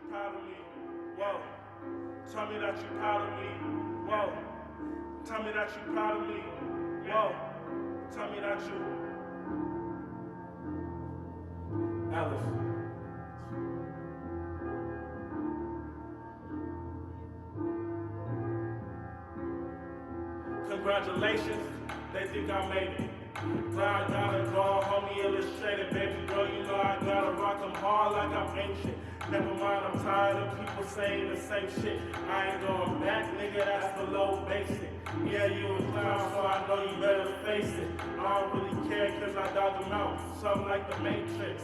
you proud of me. Whoa. Tell me that you proud of me. Whoa. Tell me that you proud of me. Whoa. Tell me that you. Ellis. Congratulations, they think I made it. Now I gotta draw, homie illustrated, baby girl, you know I gotta rock them hard like I'm ancient. Never mind, I'm tired of people saying the same shit. I ain't going back, nigga, that's below basic. Yeah, you a clown, so I know you better face it. I don't really care, cause I dog them out, something like the Matrix.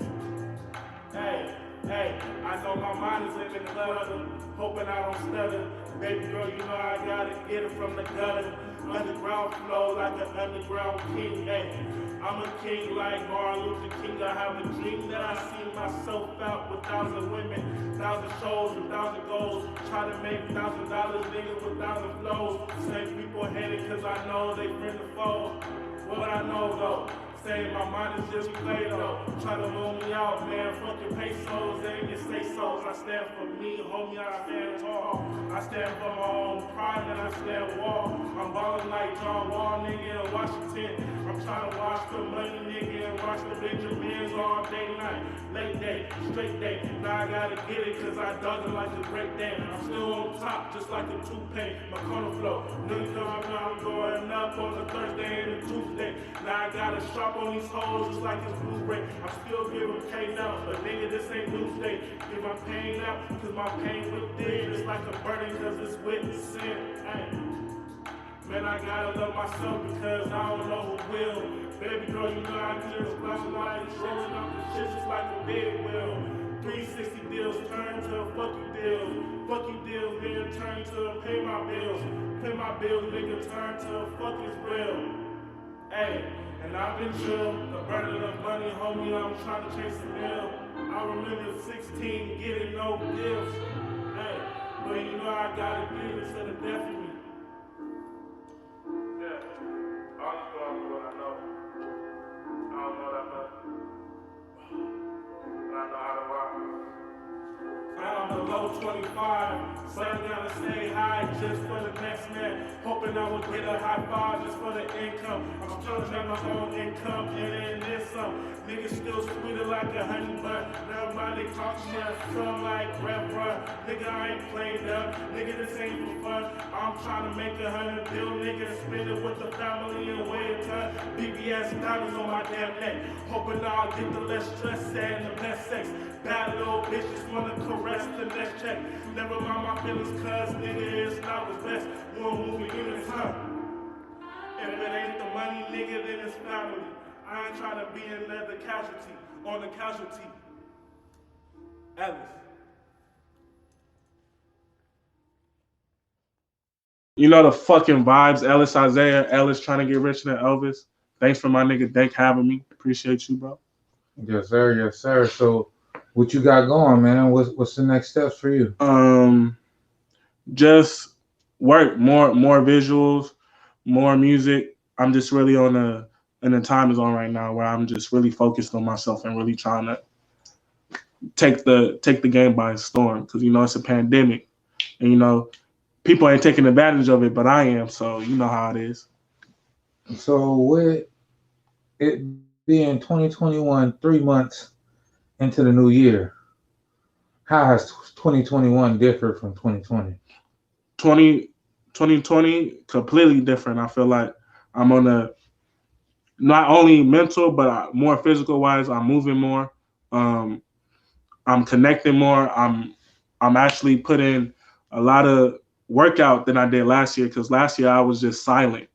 Hey, I know my mind is in the clutter, hoping I don't stutter. Baby girl, you know I gotta get it from the gutter. Underground flow like an underground king, hey. I'm a king like Martin Luther King. I have a dream that I see myself out with 1,000 women, 1,000 shows, 1,000 goals. Try to make $1,000, nigga, with 1,000 flows. Same people hate it cause I know they friend the foe. What I know though, saying my mind is just play though. Try to roll me out, man. Fuck your pesos, they ain't your say so's. I stand for me, homie, I stand tall. I stand for my own pride and I stand wall. I'm ballin' like John Wall, nigga, in Washington. I'm trying to watch the money, nigga, and watch the Benjamins all day, night. Late day, straight day. Now I gotta get it cause I dug it like a great day. I'm still on top, just like a toupee. My corner flow, nigga, I'm going up on the Thursday and the Tuesday. Now I gotta shop on these hoes just like it's Blu-ray. I'm still giving K now, but nigga, this ain't Tuesday. Give my pain out, cause my pain within. It's like a burden cause it's with sin. Ay. Man, I gotta love myself because I don't know who will. Baby girl, you know I just flashing lights, rolling up the shit just like a big wheel. 360 deals turn to fuck you deals. Fuck you deals, then turn to pay my bills. Pay my bills, nigga, turn to fuck is real. Hey, and I've been chill, the burden of money, homie, I'm trying to chase a meal. I remember 16 getting no gifts. Hey, but you know I gotta give it to the death of me. Yeah, I'll just go on what I know. I don't know that much, but I know how to rock. I'm the low 25, so I gotta stay high just for the next man. Hoping I will get a high five just for the income. I'm trying to make my own income and then some. Niggas still sweeter like a honey bun. Nobody talks much, some like rap run. Nigga, I ain't played up. Nigga, this ain't for fun. I'm trying to make 100 bill, nigga, spend it with the family and wear a ton. BBS diamonds on my damn neck. Hoping I'll get the less stress and the best sex. Bad little bitches wanna caress the next check. Never mind my feelings, cuz nigga, it's not what's best. One movie units, huh? If it ain't the money, nigga, then it's family. I ain't trying to be another casualty on the casualty. Ellis. You know the fucking vibes, Ellis Isaiah, Ellis trying to get richer than Elvis. Thanks for my nigga Dake having me. Appreciate you, bro. Yes, sir. Yes, sir. So, what you got going, man? What's the next steps for you? Just work more visuals, more music. I'm just really in the time is on right now where I'm just really focused on myself and really trying to take the game by storm because you know it's a pandemic and you know people ain't taking advantage of it, but I am. So you know how it is. So, with it being 2021, 3 months into the new year, how has 2021 differed from 2020? 2020 completely different. I feel like I'm on a not only mental but more physical wise. I'm moving more. Um, I'm connecting more. I'm actually putting a lot of workout than I did last year because last year I was just silent.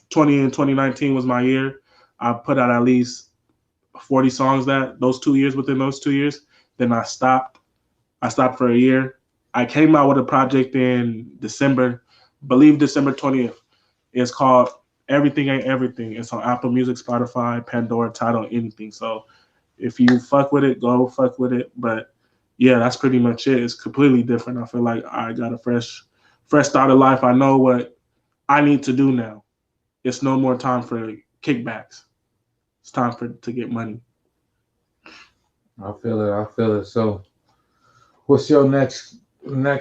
2019 was my year. I put out at least 40 songs within those 2 years. Then I stopped. I stopped for a year. I came out with a project in December, believe December 20th. It's called Everything Ain't Everything. It's on Apple Music, Spotify, Pandora, Tidal, anything. So if you fuck with it, go fuck with it. But yeah, that's pretty much it. It's completely different. I feel like I got a fresh start of life. I know what I need to do now. It's no more time for kickbacks. It's time to get money. I feel it. So, what's your next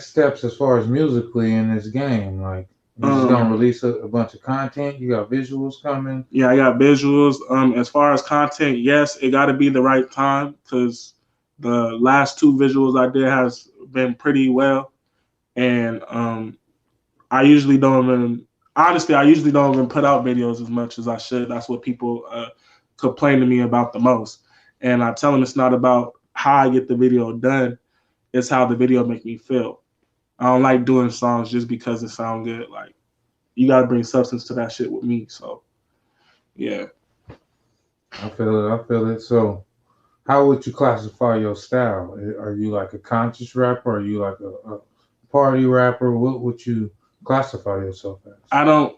steps as far as musically in this game? Like, you just gonna release a bunch of content? You got visuals coming? Yeah, I got visuals. As far as content, yes, it got to be the right time because the last 2 visuals I did has been pretty well, and I usually don't even. Honestly, I usually don't even put out videos as much as I should. That's what people complain to me about the most, and I tell them it's not about how I get the video done; it's how the video make me feel. I don't like doing songs just because it sound good. Like you got to bring substance to that shit with me. So. Yeah. I feel it. So, how would you classify your style? Are you like a conscious rapper? Are you like a party rapper? What would you classify yourself as? I don't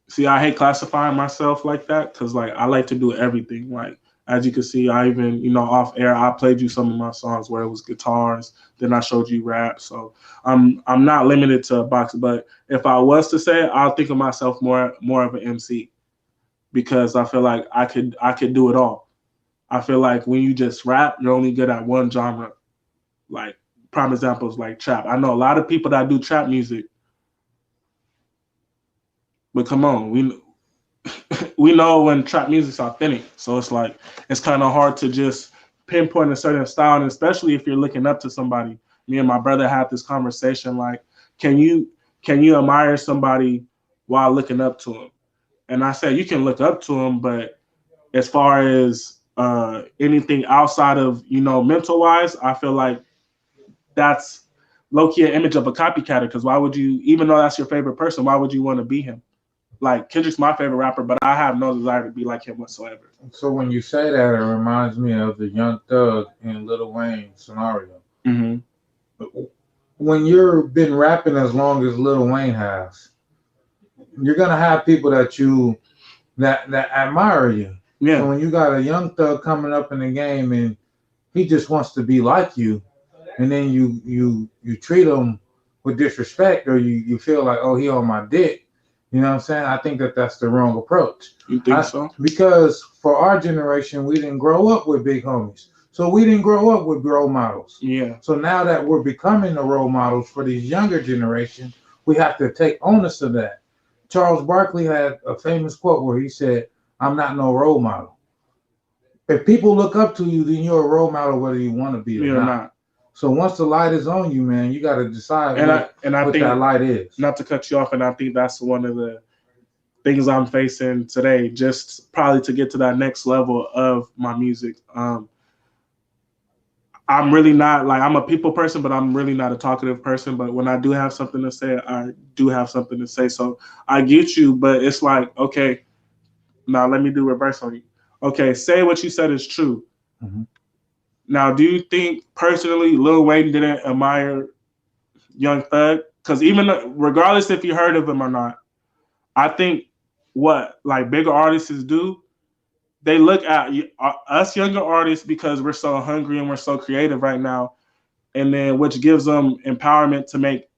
see. I hate classifying myself like that because, like, I like to do everything. Like, as you can see, I even, off air, I played you some of my songs where it was guitars. Then I showed you rap. So I'm not limited to a box. But if I was to say it, I'll think of myself more of an MC. Because I feel like I could do it all. I feel like when you just rap, you're only good at one genre. Like prime examples like trap. I know a lot of people that do trap music, but come on, we know when trap music's authentic. So it's like it's kind of hard to just pinpoint a certain style, and especially if you're looking up to somebody. Me and my brother had this conversation like, can you admire somebody while looking up to him? And I said, you can look up to him, but as far as anything outside of, mental wise, I feel like that's low-key an image of a copycatter. Because why would you, even though that's your favorite person, why would you want to be him? Like Kendrick's my favorite rapper, but I have no desire to be like him whatsoever. So when you say that, it reminds me of the Young Thug and Lil Wayne scenario. Mm-hmm. When you've been rapping as long as Lil Wayne has, you're gonna have people that admire you. Yeah. So when you got a Young Thug coming up in the game and he just wants to be like you, and then you treat him with disrespect, or you feel like, oh, he on my dick. You know what I'm saying? I think that's the wrong approach. You think so? Because for our generation, we didn't grow up with big homies. So we didn't grow up with role models. Yeah. So now that we're becoming the role models for these younger generation, we have to take onus of that. Charles Barkley had a famous quote where he said, "I'm not no role model." If people look up to you, then you're a role model whether you want to be or not. So once the light is on you, man, you got to decide what that light is. Not to cut you off, and I think that's one of the things I'm facing today, just probably to get to that next level of my music. I'm really not, like, I'm a people person, but I'm really not a talkative person. But when I do have something to say, I do have something to say. So I get you, but it's like, okay, now let me do reverse on you. Okay, say what you said is true. Mm-hmm. Now, do you think personally Lil Wayne didn't admire Young Thug? Because even regardless if you heard of him or not, I think what like bigger artists do, they look at us younger artists because we're so hungry and we're so creative right now, and then which gives them empowerment to make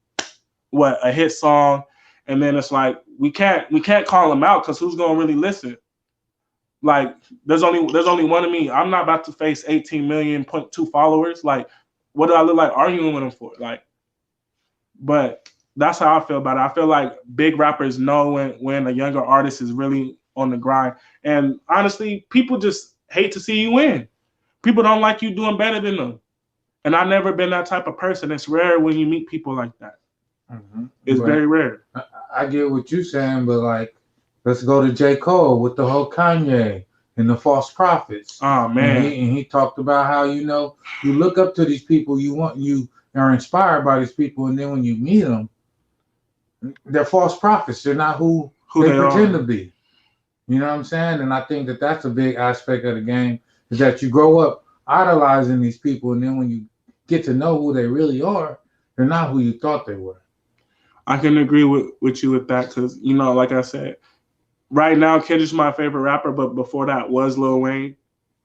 a hit song, and then it's like we can't call them out because who's gonna really listen? Like there's only one of me. I'm not about to face 18.2 followers. Like, what do I look like arguing with them for? Like, but that's how I feel about it. I feel like big rappers know when a younger artist is really on the grind. And honestly, people just hate to see you win. People don't like you doing better than them. And I've never been that type of person. It's rare when you meet people like that. Mm-hmm. It's very rare. I get what you're saying, but like, let's go to J. Cole with the whole Kanye and the false prophets. Oh man. And he talked about how, you look up to these people, you are inspired by these people, and then when you meet them, they're false prophets. They're not who they pretend to be. You know what I'm saying? And I think that's a big aspect of the game, is that you grow up idolizing these people, and then when you get to know who they really are, they're not who you thought they were. I can agree with you with that because, like I said, right now Kendrick's my favorite rapper, but before that was Lil Wayne,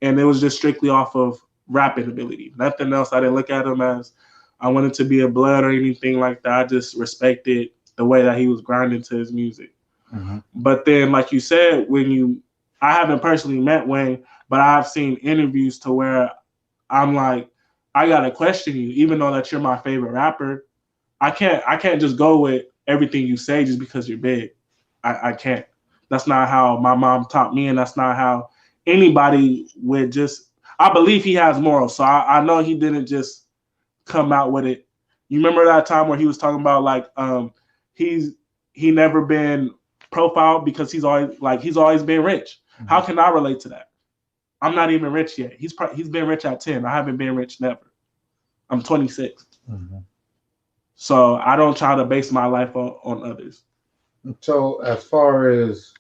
and it was just strictly off of rapping ability. Nothing else. I didn't look at him as I wanted to be a blood or anything like that. I just respected the way that he was grinding to his music. Mm-hmm. But then, like you said, I haven't personally met Wayne, but I've seen interviews to where I'm like, I gotta question you, even though that you're my favorite rapper. I can't just go with everything you say just because you're big. I can't. That's not how my mom taught me, and that's not how anybody would just. I believe he has morals, so I know he didn't just come out with it. You remember that time where he was talking about like he never been profiled because he's always been rich. Mm-hmm. How can I relate to that? I'm not even rich yet. He's been rich at 10. I haven't been rich never. I'm 26. Mm-hmm. So I don't try to base my life on others. So as far as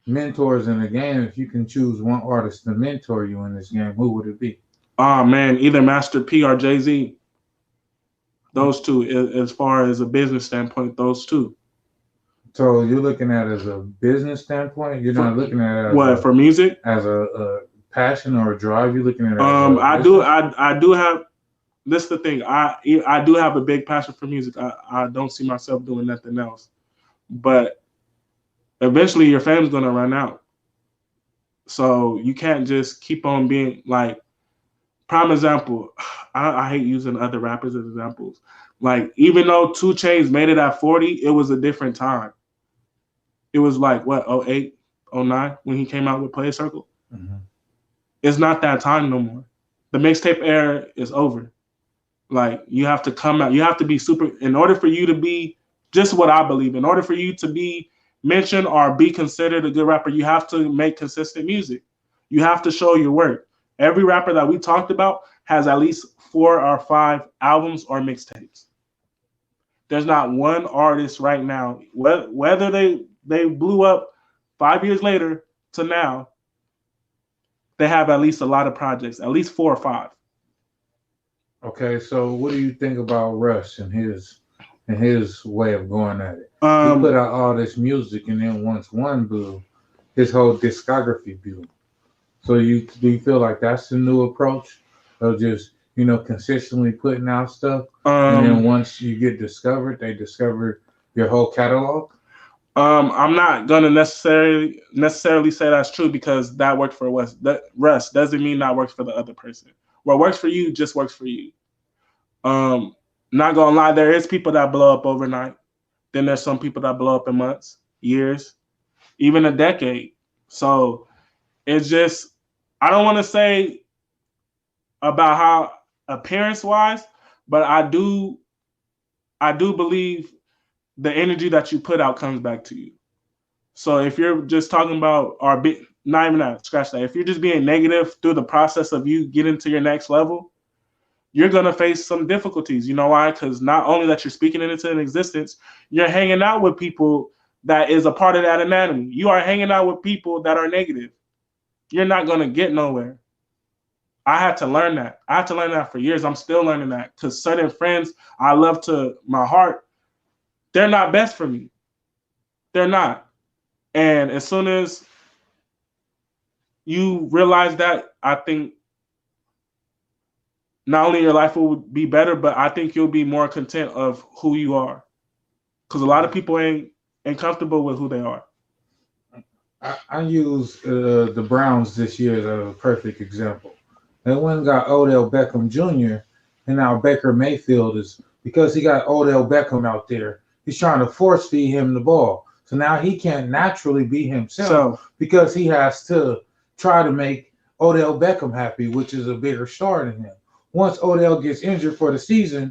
mentors in the game, if you can choose one artist to mentor you in this game, who would it be? Oh man, either Master P or Jay-Z. Those two, as far as a business standpoint, those two. So you're looking at it as a business standpoint? You're not looking at it as what, for music? As a passion or a drive? You're looking at it I do have. This is the thing. I do have a big passion for music. I don't see myself doing nothing else. But eventually your fame's gonna run out. So you can't just keep on being like, prime example, I hate using other rappers as examples. Like, even though 2 Chainz made it at 40, it was a different time. It was like, what, 08, 09, when he came out with Play Circle? Mm-hmm. It's not that time no more. The mixtape era is over. Like, you have to come out. You have to be super, in order for you to be, just what I believe, in order for you to be mentioned or be considered a good rapper, you have to make consistent music. You have to show your work. Every rapper that we talked about has at least 4 or 5 albums or mixtapes. There's not one artist right now, whether they blew up 5 years later to now, they have at least a lot of projects, at least 4 or 5. Okay, so what do you think about Russ and his way of going at it? He put out all this music, and then once one blew, his whole discography blew. So do you feel like that's the new approach of just, consistently putting out stuff, and then once you get discovered, they discover your whole catalog? I'm not gonna necessarily say that's true, because that worked for Russ doesn't mean that works for the other person. What works for you just works for you. Not gonna lie, there is people that blow up overnight. Then there's some people that blow up in months, years, even a decade. So it's just, I don't want to say about how appearance-wise, but I do believe the energy that you put out comes back to you. So if you're just talking about, not even that, scratch that. If you're just being negative through the process of you getting to your next level, you're going to face some difficulties. You know why? Because not only that you're speaking it into existence, you're hanging out with people that is a part of that anatomy. You are hanging out with people that are negative. You're not going to get nowhere. I had to learn that. I had to learn that for years. I'm still learning that, because certain friends I love to my heart, they're not best for me. They're not. And as soon as you realize that, I think not only your life will be better, but I think you'll be more content of who you are. Because a lot of people ain't comfortable with who they are. I use the Browns this year as a perfect example. They went and got Odell Beckham Jr., and now Baker Mayfield is, because he got Odell Beckham out there, he's trying to force feed him the ball. So now he can't naturally be himself because he has to try to make Odell Beckham happy, which is a bigger star than him. Once Odell gets injured for the season,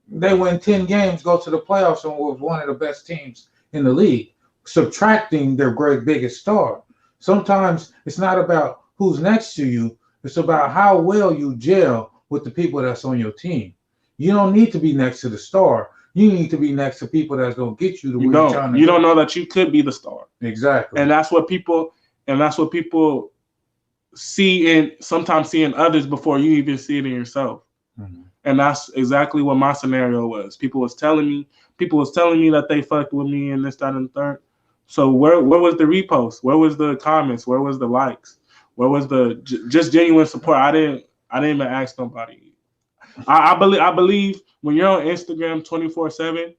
they win 10 games, go to the playoffs, and with one of the best teams in the league, subtracting their biggest star. Sometimes it's not about who's next to you. It's about how well you gel with the people that's on your team. You don't need to be next to the star. You need to be next to people that's going to get you to where you're trying to go. You don't know that you could be the star. Exactly. And that's what people sometimes see in others before you even see it in yourself. Mm-hmm. And that's exactly what my scenario was. People was telling me that they fucked with me and this, that, and the third. So where was the repost? Where was the comments? Where was the likes? Where was the just genuine support? I didn't even ask nobody. I believe when you're on Instagram 24/7,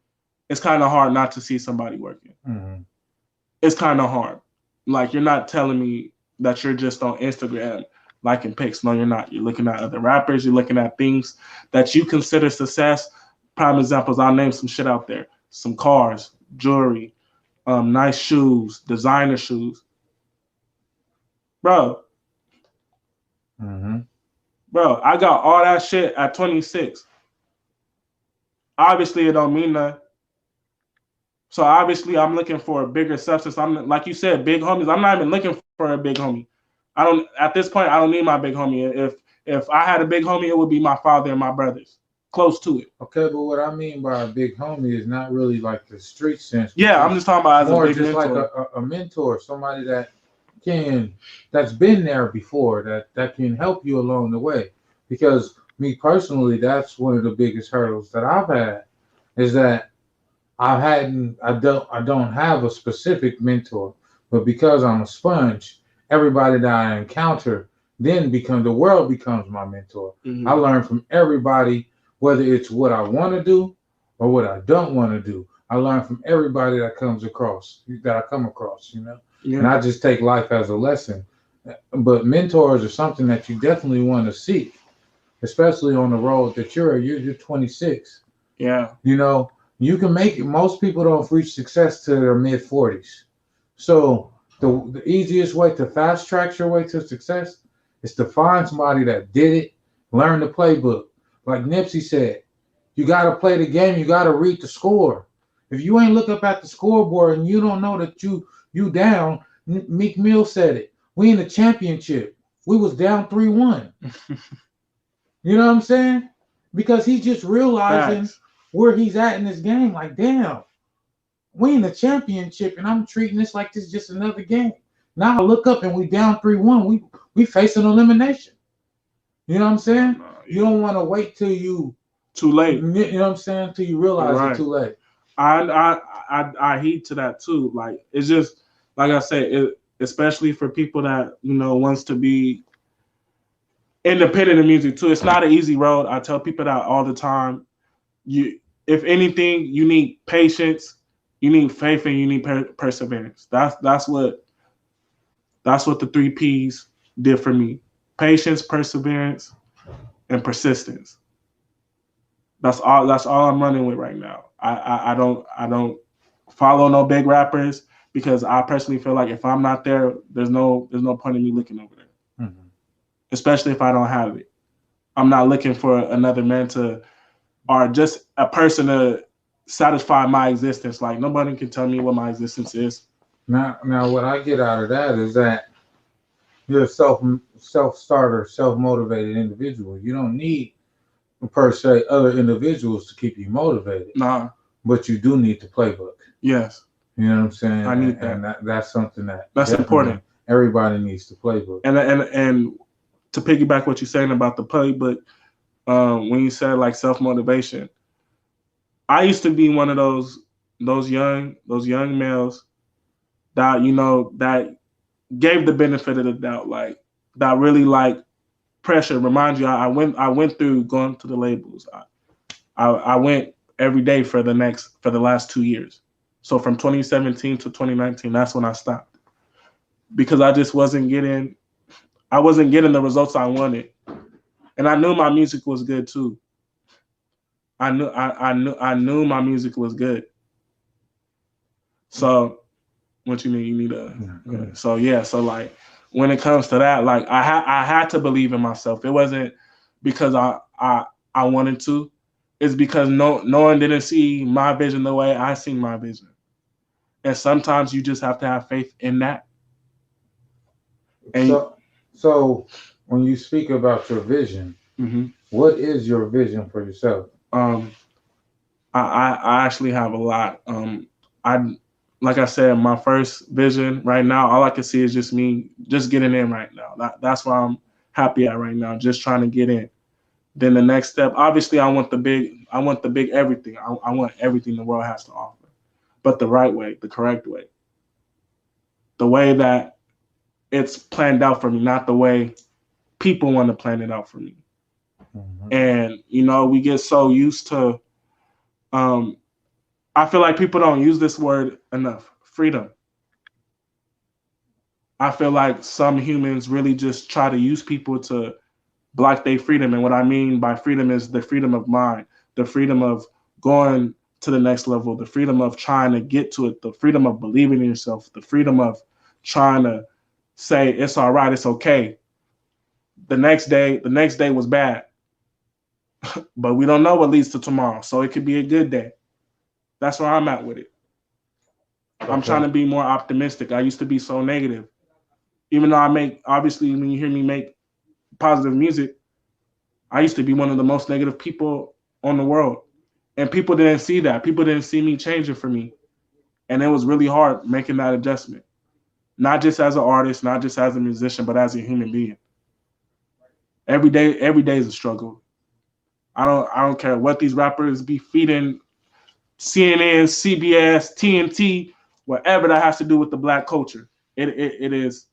it's kind of hard not to see somebody working. Mm-hmm. It's kind of hard. Like, you're not telling me that you're just on Instagram liking pics. No, you're not. You're looking at other rappers. You're looking at things that you consider success. Prime examples, I'll name some shit out there. Some cars, jewelry, nice shoes, designer shoes. Bro, Mm-hmm. bro, I got all that shit at 26. Obviously, it don't mean nothing. So obviously, I'm looking for a bigger substance. I'm like you said, big homies. I'm not even looking for a big homie. I don't. At this point, I don't need my big homie. If I had a big homie, it would be my father and my brothers, close to it. Okay, but what I mean by a big homie is not really like the street sense. Yeah, I'm just talking about as more a big just mentor. like a mentor, somebody that's been there before, that can help you along the way. Because me personally, that's one of the biggest hurdles that I've had, is that I don't have a specific mentor, but because I'm a sponge, everybody that I encounter the world becomes my mentor. Mm-hmm. I learn from everybody, whether it's what I want to do or what I don't want to do. I learn from everybody that I come across, Yeah. And I just take life as a lesson. But mentors are something that you definitely want to seek, especially on the road that you're 26. Yeah. You can make it. Most people don't reach success to their mid 40s. So the easiest way to fast track your way to success is to find somebody that did it, learn the playbook. Like Nipsey said, you got to play the game. You got to read the score. If you ain't look up at the scoreboard and you don't know that you down, Meek Mill said it. We in the championship. We was down 3-1. You know what I'm saying? Because he's just realizing where he's at in this game. Like, damn, we in the championship and I'm treating this like this is just another game. Now I look up and we down 3-1. We face an elimination. You know what I'm saying? You don't want to wait till too late. You know what I'm saying? Till you realize it's too late. I heed to that too. Like, it's just like I said, especially for people that wants to be independent in music too. It's not an easy road. I tell people that all the time. If anything, you need patience, you need faith, and you need perseverance. That's what the 3 P's did for me: patience, perseverance, and persistence. That's all I'm running with right now. I don't follow no big rappers because I personally feel like if I'm not there, there's no point in me looking over there. Mm-hmm. Especially if I don't have it. I'm not looking for another man or just a person to satisfy my existence. Like, nobody can tell me what my existence is. Now what I get out of that is that you're a self-starter, self-motivated individual. You don't need per se other individuals to keep you motivated. Nah. But you do need the playbook. Yes. You know what I'm saying? I need that. And that's something that's important. Everybody needs the playbook. And to piggyback what you're saying about the playbook, when you said like self-motivation, I used to be one of those young males that that gave the benefit of the doubt, like that really like pressure. Remind you, I went through going to the labels. I went every day for the last 2 years. So from 2017 to 2019, that's when I stopped because I just wasn't getting the results I wanted, and I knew my music was good too. I knew my music was good. So, what you mean? You need a so yeah. So like when it comes to that, like I had to believe in myself. It wasn't because I wanted to. It's because no one didn't see my vision the way I see my vision. And sometimes you just have to have faith in that. And so when you speak about your vision, mm-hmm. What is your vision for yourself? I actually have a lot. Like I said, my first vision right now, all I can see is just me just getting in right now. That's where I'm happy at right now, just trying to get in. Then the next step, obviously, I want the big everything. I want everything the world has to offer, but the right way, the correct way, the way that it's planned out for me, not the way people want to plan it out for me. Mm-hmm. And we get so used to. I feel like people don't use this word enough. Freedom. I feel like some humans really just try to use people to block their freedom. And what I mean by freedom is the freedom of mind, the freedom of going to the next level, the freedom of trying to get to it, the freedom of believing in yourself, the freedom of trying to say it's all right, it's okay. The next day was bad, but we don't know what leads to tomorrow. So it could be a good day. That's where I'm at with it. Okay. I'm trying to be more optimistic. I used to be so negative. Even though obviously, when you hear me make positive music, I used to be one of the most negative people on the world. And people didn't see that. People didn't see me changing for me. And it was really hard making that adjustment. Not just as an artist, not just as a musician, but as a human being. Every day is a struggle. I don't care what these rappers be feeding CNN, CBS, TNT, whatever that has to do with the black culture. It is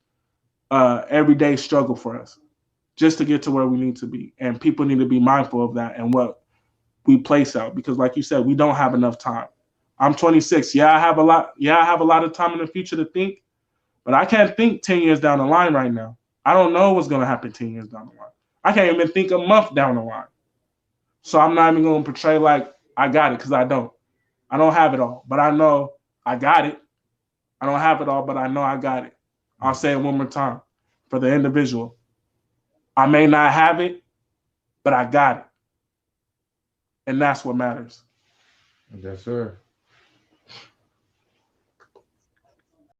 everyday struggle for us just to get to where we need to be. And people need to be mindful of that and what we place out, because like you said, we don't have enough time. I'm 26. I have a lot of time in the future to think, but I can't think 10 years down the line right now. I don't know what's going to happen 10 years down the line. I can't even think a month down the line. So I'm not even going to portray like I got it, because I don't. I don't have it all, but I know I got it. I don't have it all, but I know I got it. I'll say it one more time for the individual. I may not have it, but I got it. And that's what matters. Yes, sir.